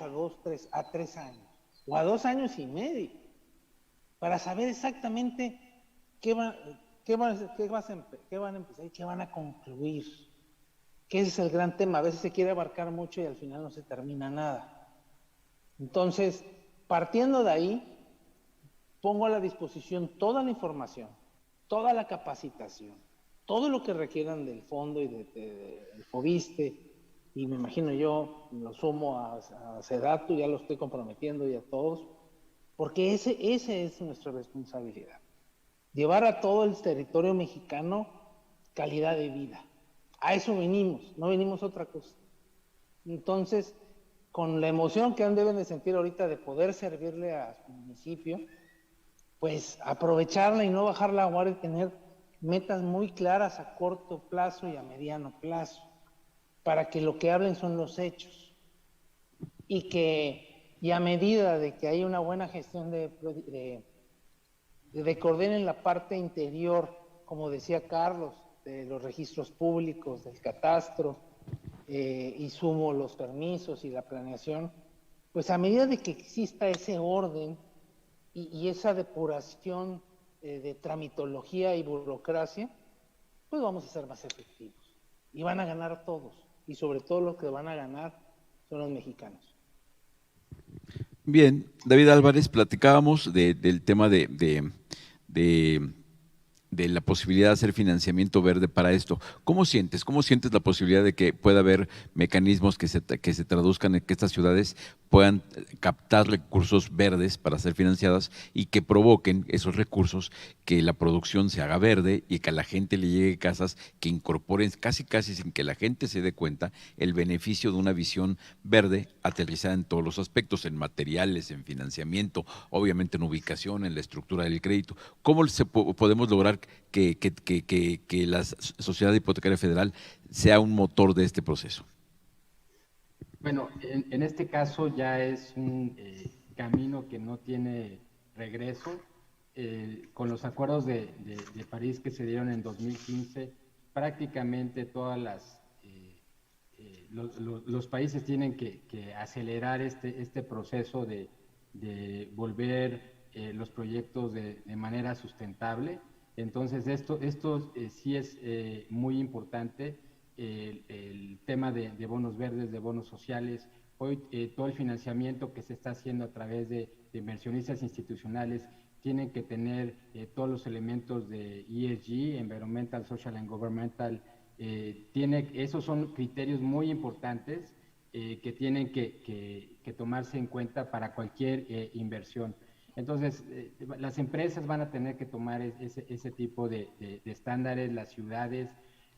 a 3 años o a 2 años y medio para saber exactamente qué van a empezar y qué van a concluir. Que ese es el gran tema. A veces se quiere abarcar mucho y al final no se termina nada. Entonces, partiendo de ahí, pongo a la disposición toda la información, toda la capacitación, todo lo que requieran del fondo y del Foviste, y me imagino yo lo sumo a Sedatu, ya lo estoy comprometiendo y a todos, porque ese es nuestra responsabilidad. Llevar a todo el territorio mexicano calidad de vida. A eso venimos, no venimos a otra cosa. Entonces, con la emoción que deben de sentir ahorita de poder servirle a su municipio, pues aprovecharla y no bajar la guardia y tener metas muy claras a corto plazo y a mediano plazo, para que lo que hablen son los hechos. y a medida de que hay una buena gestión de coordinen la parte interior, como decía Carlos, de los registros públicos, del catastro, y sumo los permisos y la planeación, pues a medida de que exista ese orden y esa depuración de tramitología y burocracia, pues vamos a ser más efectivos. Y van a ganar todos, y sobre todo los que van a ganar son los mexicanos. Bien, David Álvarez, platicábamos del tema de la posibilidad de hacer financiamiento verde para esto. ¿Cómo sientes? ¿Cómo sientes la posibilidad de que pueda haber mecanismos que se traduzcan en que estas ciudades puedan captar recursos verdes para ser financiadas y que provoquen esos recursos, que la producción se haga verde y que a la gente le llegue casas que incorporen casi sin que la gente se dé cuenta el beneficio de una visión verde aterrizada en todos los aspectos, en materiales, en financiamiento, obviamente en ubicación, en la estructura del crédito? ¿Cómo podemos lograr que la Sociedad Hipotecaria Federal sea un motor de este proceso? Bueno, en este caso ya es un camino que no tiene regreso. Con los acuerdos de París que se dieron en 2015, prácticamente todas los países tienen que acelerar este proceso de volver los proyectos de manera sustentable. Entonces, esto sí es muy importante. El tema de bonos verdes, de bonos sociales, hoy todo el financiamiento que se está haciendo a través de inversionistas institucionales tienen que tener todos los elementos de ESG, Environmental, Social and Governmental. Esos son criterios muy importantes que tienen que tomarse en cuenta para cualquier inversión. Entonces, las empresas van a tener que tomar ese tipo de estándares, las ciudades.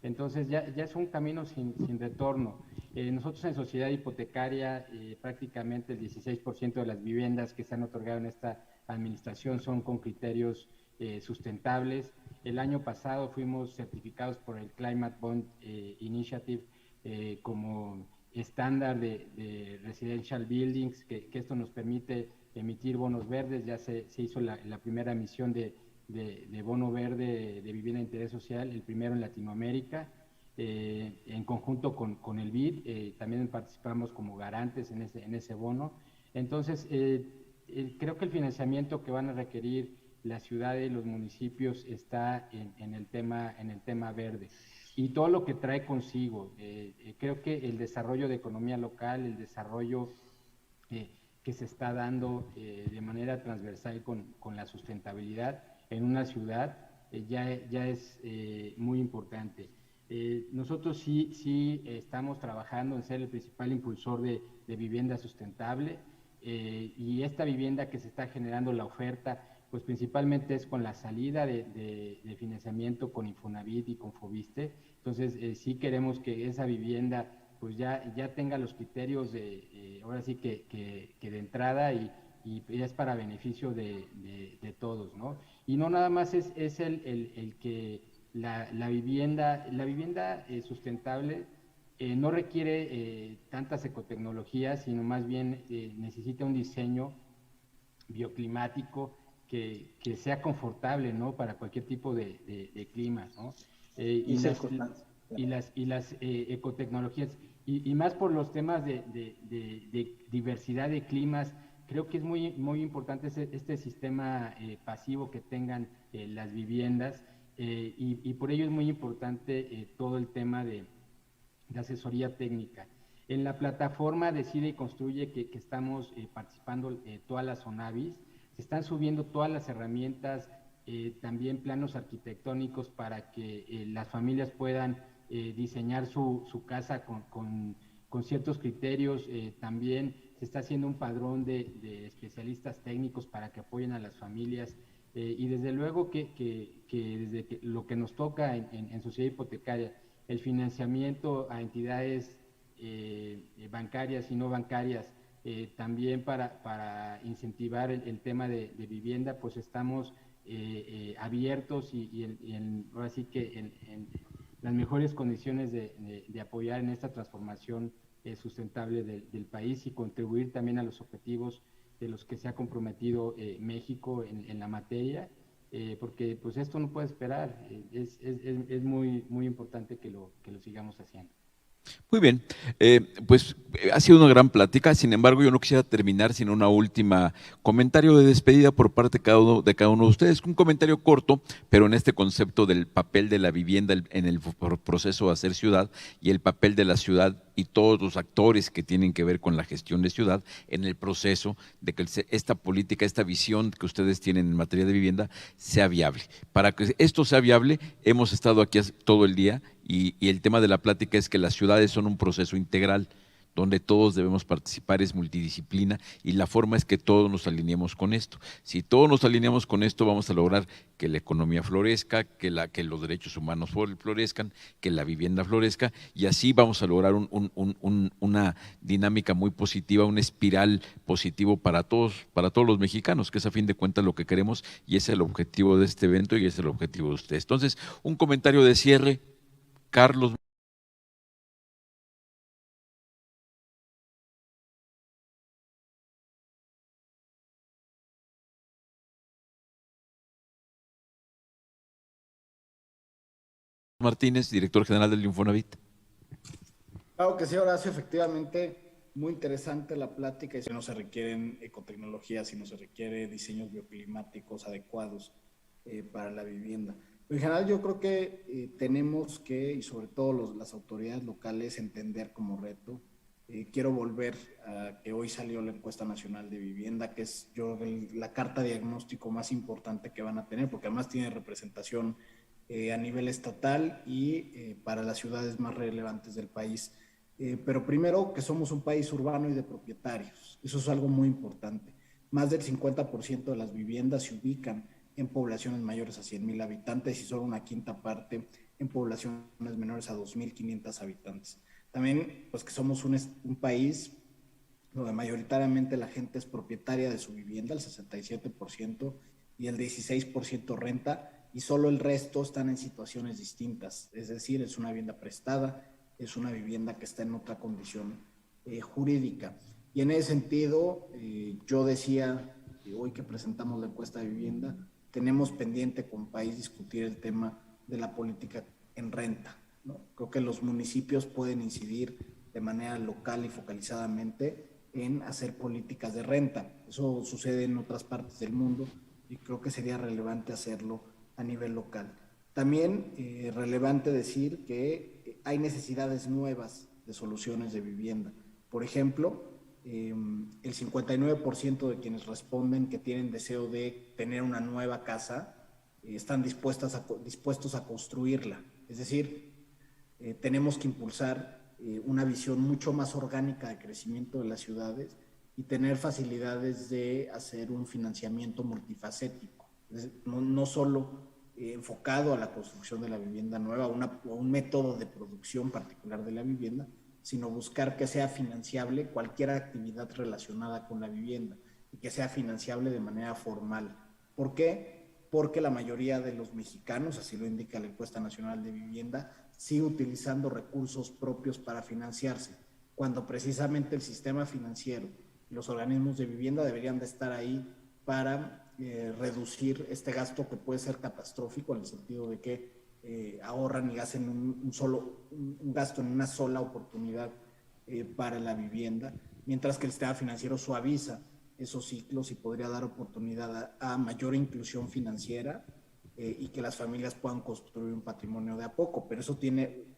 Entonces, ya es un camino sin retorno. Nosotros en Sociedad Hipotecaria, prácticamente el 16% de las viviendas que se han otorgado en esta administración son con criterios sustentables. El año pasado fuimos certificados por el Climate Bond Initiative como estándar de residential buildings, que esto nos permite emitir bonos verdes. Ya se hizo la primera emisión de bono verde de vivienda de interés social, el primero en Latinoamérica, en conjunto con el BID. También participamos como garantes en ese bono. Entonces, creo que el financiamiento que van a requerir las ciudades y los municipios está en el tema verde y todo lo que trae consigo. Creo que el desarrollo de economía local, el desarrollo que se está dando de manera transversal con la sustentabilidad en una ciudad ya es muy importante. Nosotros sí estamos trabajando en ser el principal impulsor de vivienda sustentable, y esta vivienda que se está generando, la oferta, pues principalmente es con la salida de financiamiento con Infonavit y con Foviste. Entonces sí queremos que esa vivienda pues ya tenga los criterios ahora sí que de entrada y ya es para beneficio de todos, ¿no? Y no nada más es el que la vivienda sustentable no requiere tantas ecotecnologías, sino más bien necesita un diseño bioclimático que sea confortable, ¿no? Para cualquier tipo de clima, ¿no? Y las ecotecnologías, y más por los temas de diversidad de climas. Creo que es muy importante este sistema pasivo que tengan las viviendas, y por ello es muy importante todo el tema de asesoría técnica. En la plataforma Decide y Construye que estamos participando todas las ONAVIS, se están subiendo todas las herramientas, también planos arquitectónicos para que las familias puedan diseñar su casa con ciertos criterios. También se está haciendo un padrón de especialistas técnicos para que apoyen a las familias, y desde luego que desde lo que nos toca en Sociedad Hipotecaria, el financiamiento a entidades bancarias y no bancarias, también para incentivar el tema de vivienda, pues estamos abiertos ahora sí que en las mejores condiciones de apoyar en esta transformación sustentable del país y contribuir también a los objetivos de los que se ha comprometido México en la materia, porque pues esto no puede esperar, es muy importante que lo sigamos haciendo. Muy bien, ha sido una gran plática. Sin embargo, yo no quisiera terminar sin una última comentario de despedida por parte de cada uno de ustedes. Un comentario corto, pero en este concepto del papel de la vivienda en el proceso de hacer ciudad y el papel de la ciudad y todos los actores que tienen que ver con la gestión de ciudad en el proceso de que esta política, esta visión que ustedes tienen en materia de vivienda sea viable. Para que esto sea viable, hemos estado aquí todo el día y el tema de la plática es que las ciudades son un proceso integral donde todos debemos participar, es multidisciplina y la forma es que todos nos alineemos con esto. Si todos nos alineamos con esto, vamos a lograr que la economía florezca, que los derechos humanos florezcan, que la vivienda florezca y así vamos a lograr una dinámica muy positiva, una espiral positivo para todos los mexicanos, que es a fin de cuentas lo que queremos y ese es el objetivo de este evento y ese es el objetivo de ustedes. Entonces, un comentario de cierre, Carlos. Martínez, director general del Infonavit. Claro que sí, Horacio, efectivamente, muy interesante la plática. Si no se requieren ecotecnologías, si no se requiere diseños bioclimáticos adecuados para la vivienda. En general, yo creo que tenemos que, y sobre todo las autoridades locales, entender como reto. Quiero volver a que hoy salió la encuesta nacional de vivienda, que es la carta de diagnóstico más importante que van a tener, porque además tiene representación a nivel estatal y para las ciudades más relevantes del país. Pero primero que somos un país urbano y de propietarios, eso es algo muy importante. Más del 50% de las viviendas se ubican en poblaciones mayores a 100,000 habitantes y solo una quinta parte en poblaciones menores a 2,500 habitantes. También pues que somos un país donde mayoritariamente la gente es propietaria de su vivienda, el 67%, y el 16% renta, y solo el resto están en situaciones distintas, es decir, es una vivienda prestada, es una vivienda que está en otra condición jurídica. Y en ese sentido, yo decía, hoy que presentamos la encuesta de vivienda, tenemos pendiente como país discutir el tema de la política en renta, ¿no? Creo que los municipios pueden incidir de manera local y focalizadamente en hacer políticas de renta. Eso sucede en otras partes del mundo y creo que sería relevante hacerlo a nivel local. También relevante decir que hay necesidades nuevas de soluciones de vivienda. Por ejemplo, el 59% de quienes responden que tienen deseo de tener una nueva casa están dispuestos a construirla. Es decir, tenemos que impulsar una visión mucho más orgánica de crecimiento de las ciudades y tener facilidades de hacer un financiamiento multifacético. No solo enfocado a la construcción de la vivienda nueva, a un método de producción particular de la vivienda, sino buscar que sea financiable cualquier actividad relacionada con la vivienda y que sea financiable de manera formal. ¿Por qué? Porque la mayoría de los mexicanos, así lo indica la Encuesta Nacional de Vivienda, sigue utilizando recursos propios para financiarse, cuando precisamente el sistema financiero y los organismos de vivienda deberían de estar ahí para reducir este gasto que puede ser catastrófico en el sentido de que ahorran y hacen un gasto en una sola oportunidad para la vivienda, mientras que el sistema financiero suaviza esos ciclos y podría dar oportunidad a mayor inclusión financiera y que las familias puedan construir un patrimonio de a poco, pero eso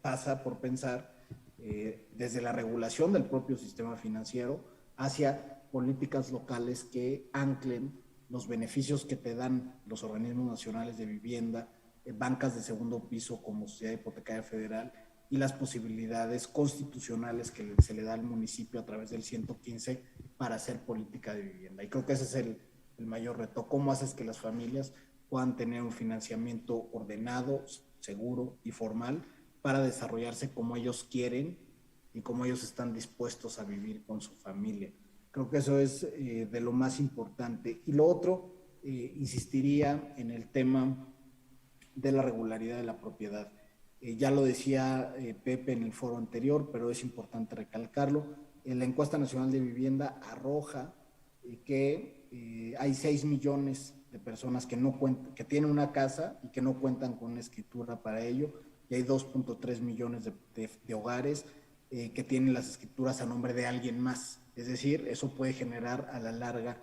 pasa por pensar desde la regulación del propio sistema financiero hacia políticas locales que anclen los beneficios que te dan los organismos nacionales de vivienda, bancas de segundo piso como Sociedad Hipotecaria Federal y las posibilidades constitucionales que se le da al municipio a través del 115 para hacer política de vivienda. Y creo que ese es el mayor reto. ¿Cómo haces que las familias puedan tener un financiamiento ordenado, seguro y formal para desarrollarse como ellos quieren y como ellos están dispuestos a vivir con su familia? Creo que eso es de lo más importante. Y lo otro, insistiría en el tema de la regularidad de la propiedad. Ya lo decía Pepe en el foro anterior, pero es importante recalcarlo. La encuesta nacional de vivienda arroja que hay 6 millones de personas que tienen una casa y que no cuentan con una escritura para ello, y hay 2.3 millones de hogares que tienen las escrituras a nombre de alguien más. Es decir, eso puede generar a la larga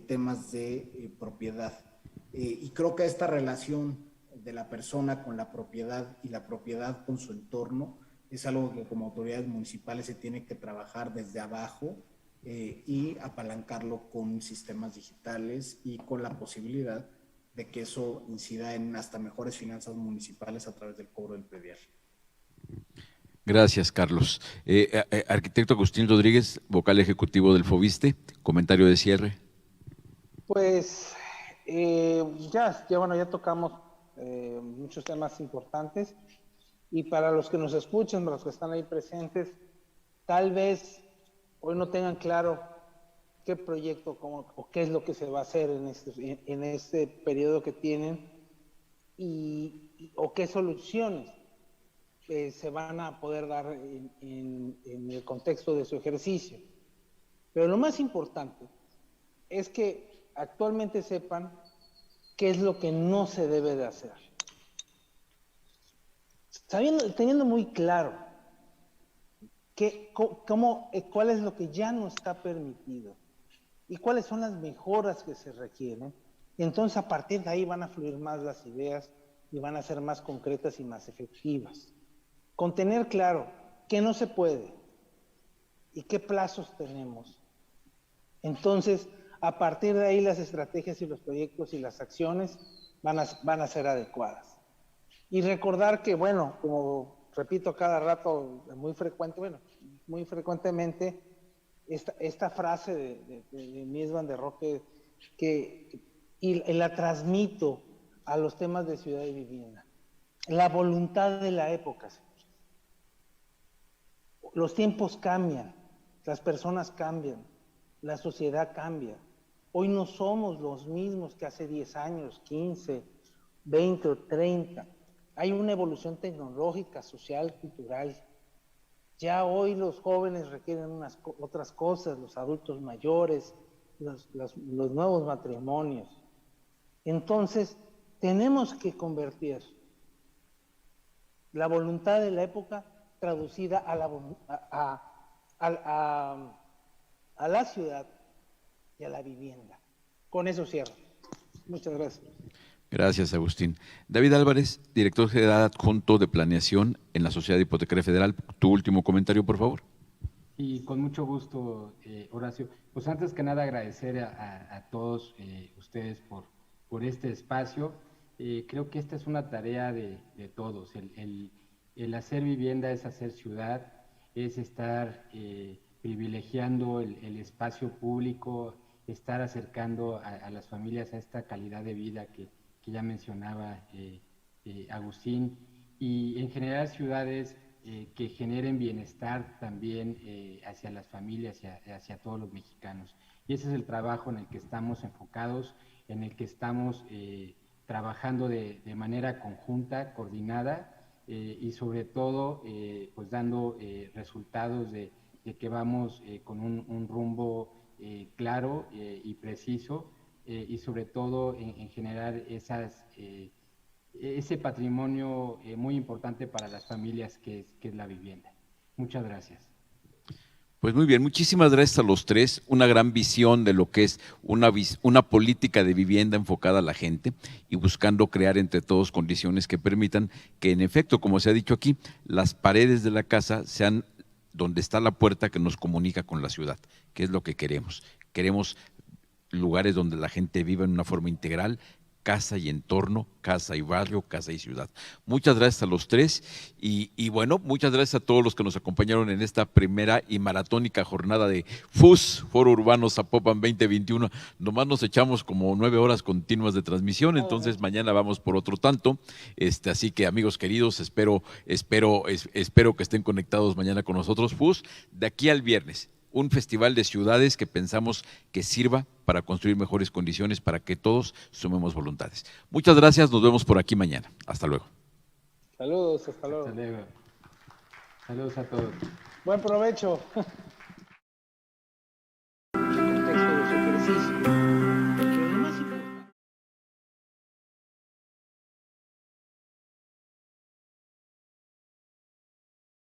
temas de propiedad. Y creo que esta relación de la persona con la propiedad y la propiedad con su entorno es algo que como autoridades municipales se tiene que trabajar desde abajo y apalancarlo con sistemas digitales y con la posibilidad de que eso incida en hasta mejores finanzas municipales a través del cobro del predial. Gracias, Carlos. Arquitecto Agustín Rodríguez, vocal ejecutivo del FOVISSSTE, comentario de cierre. Pues ya tocamos muchos temas importantes, y para los que nos escuchan, para los que están ahí presentes, tal vez hoy no tengan claro qué proyecto o qué es lo que se va a hacer en este periodo que tienen o qué soluciones se van a poder dar en el contexto de su ejercicio. Pero lo más importante es que actualmente sepan qué es lo que no se debe de hacer. Teniendo muy claro cuál es lo que ya no está permitido y cuáles son las mejoras que se requieren, entonces a partir de ahí van a fluir más las ideas y van a ser más concretas y más efectivas. Con tener claro qué no se puede y qué plazos tenemos, entonces a partir de ahí las estrategias y los proyectos y las acciones van a ser adecuadas. Y recordar que, bueno, como repito cada rato, muy frecuentemente, esta frase de Mies van der Rohe y la transmito a los temas de ciudad y vivienda. La voluntad de la época, señores. Los tiempos cambian, las personas cambian, la sociedad cambia. Hoy no somos los mismos que hace 10 años, 15, 20 o 30. Hay una evolución tecnológica, social, cultural. Ya hoy los jóvenes requieren otras cosas, los adultos mayores, los nuevos matrimonios. Entonces, tenemos que convertir la voluntad de la época traducida a la ciudad y a la vivienda. Con eso cierro. Muchas gracias. Gracias, Agustín. David Álvarez, director general adjunto de Planeación en la Sociedad Hipotecaria Federal. Tu último comentario, por favor. Y con mucho gusto, Horacio. Pues antes que nada agradecer a todos ustedes por este espacio. Creo que esta es una tarea de todos. El hacer vivienda es hacer ciudad, es estar privilegiando el espacio público, estar acercando a las familias a esta calidad de vida que ya mencionaba Agustín, y en general ciudades que generen bienestar también hacia las familias y hacia todos los mexicanos. Y ese es el trabajo en el que estamos enfocados, en el que estamos trabajando de manera conjunta, coordinada, y sobre todo pues dando resultados de que vamos con un rumbo claro y preciso, y sobre todo en generar ese patrimonio muy importante para las familias que es la vivienda. Muchas gracias. Pues muy bien, muchísimas gracias a los tres, una gran visión de lo que es una política de vivienda enfocada a la gente y buscando crear entre todos condiciones que permitan que en efecto, como se ha dicho aquí, las paredes de la casa sean donde está la puerta que nos comunica con la ciudad, que es lo que queremos. Queremos lugares donde la gente viva en una forma integral, casa y entorno, casa y barrio, casa y ciudad. Muchas gracias a los tres y bueno, muchas gracias a todos los que nos acompañaron en esta primera y maratónica jornada de FUS, Foro Urbano Zapopan 2021. Nomás nos echamos como 9 horas continuas de transmisión, entonces mañana vamos por otro tanto. Así que amigos queridos, espero que estén conectados mañana con nosotros. FUS, de aquí al viernes. Un festival de ciudades que pensamos que sirva para construir mejores condiciones para que todos sumemos voluntades. Muchas gracias, nos vemos por aquí mañana. Hasta luego. Saludos, hasta luego. Hasta luego. Saludos a todos. Buen provecho. En el contexto de su ejercicio.